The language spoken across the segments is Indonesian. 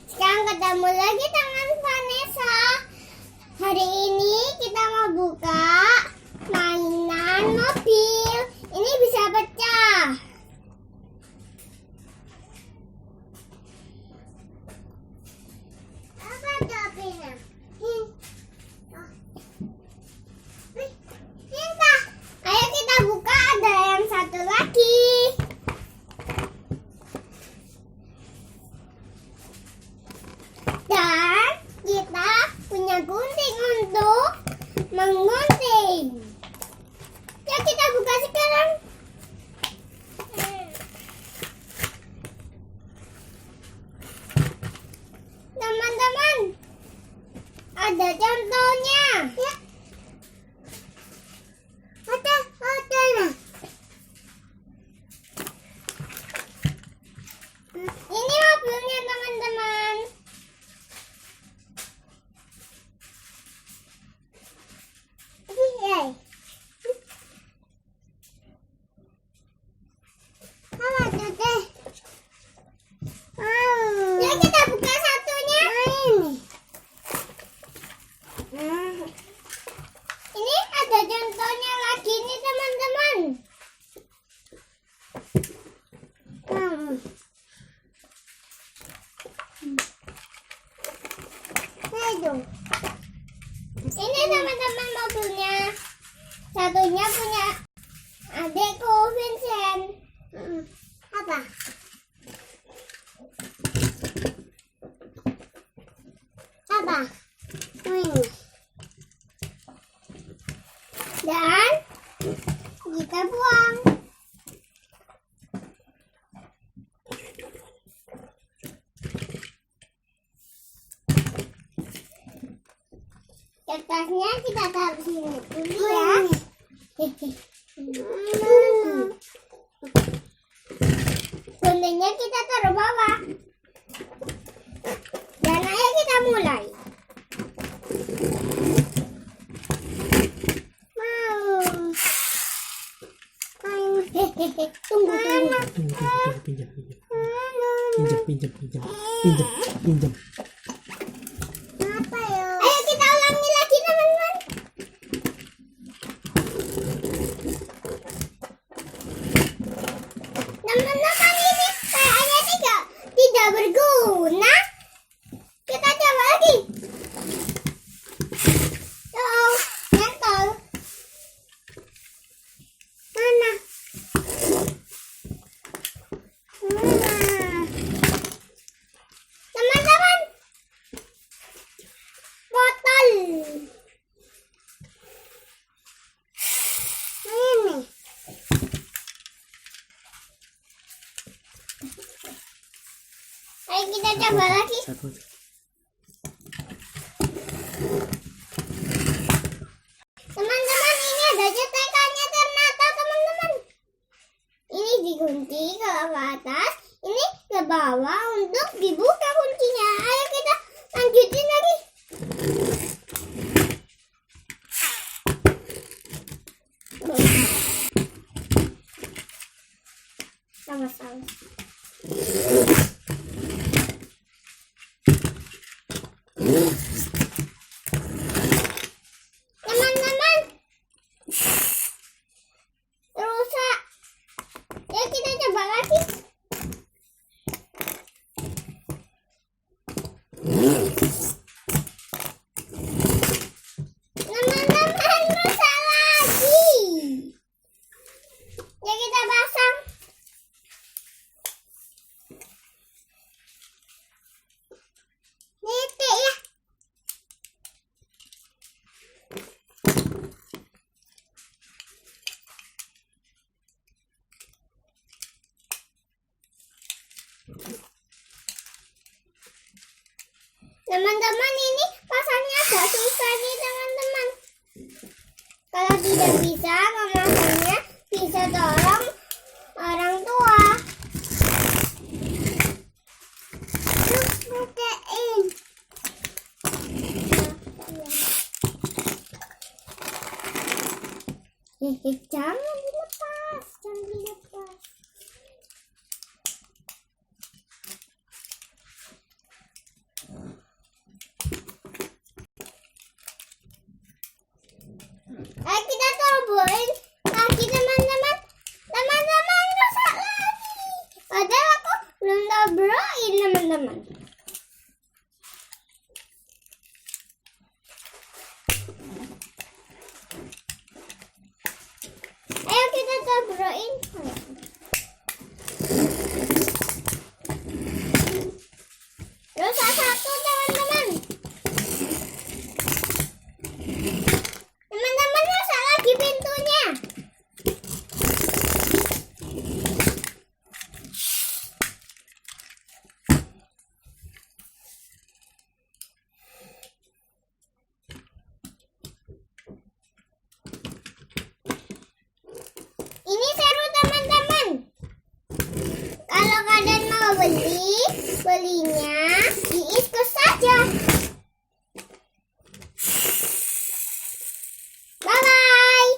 sekarang ketemu lagi dengan Vanessa. Hari ini kita mau buka mainan mobil. Ini bisa pecah. Apa jawabnya? Ayo kita buka, ada yang satu lagi. Dan kita punya gunting untuk menggunting. Ya, kita buka sekarang. Teman-teman, ada contohnya. Ya. Ada. Ini mobilnya, teman-teman. Ya, kita buka satunya. Ini ada contohnya lagi nih, teman-teman. Ini teman-teman mobilnya. Satunya punya adekku Vincent. Apa? Ini. Dan kita buang. Kertasnya kita taruh sini dulu ya. Guntingnya kita taruh bawah. Dan ayo kita mulai. Tunggu. Pinjam. Apa ya? Ayo kita ulangi lagi, teman-teman. Teman-teman, ini kayaknya tidak berguna. Kita coba lagi. Mentol. Mana? Teman-teman, botol. Ini. Ayo kita coba lagi. Teman-teman, ini ada cetekannya ternyata, teman-teman. Ini digunting ke atas, ini ke bawah untuk dibuka kuncinya. Ayo kita lanjutin lagi. Sama-sama. Teman-teman, rusak. Ya, kita coba lagi. Teman-teman, rusak lagi. Ya, kita pasang. Titik ya. Teman-teman, ini pasangnya agak susah nih, teman-teman. Kalau tidak bisa memasangnya, bisa tolong orang tua. Jangan dilepas. teman-teman. Ayo kita tabroin. Terus satu teman-teman. Teman-teman rusak lagi pintunya. Ini seru teman-teman. Kalau kalian mau belinya di Iskus saja. Bye bye.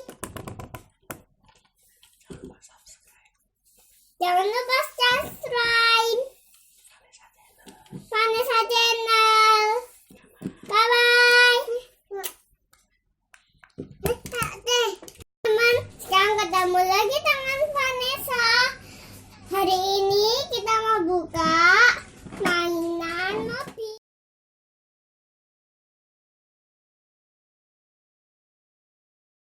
Jangan lupa subscribe Vanessa Channel. Bye bye. Teman, sekarang ketemu lagi dengan Vanessa. Hari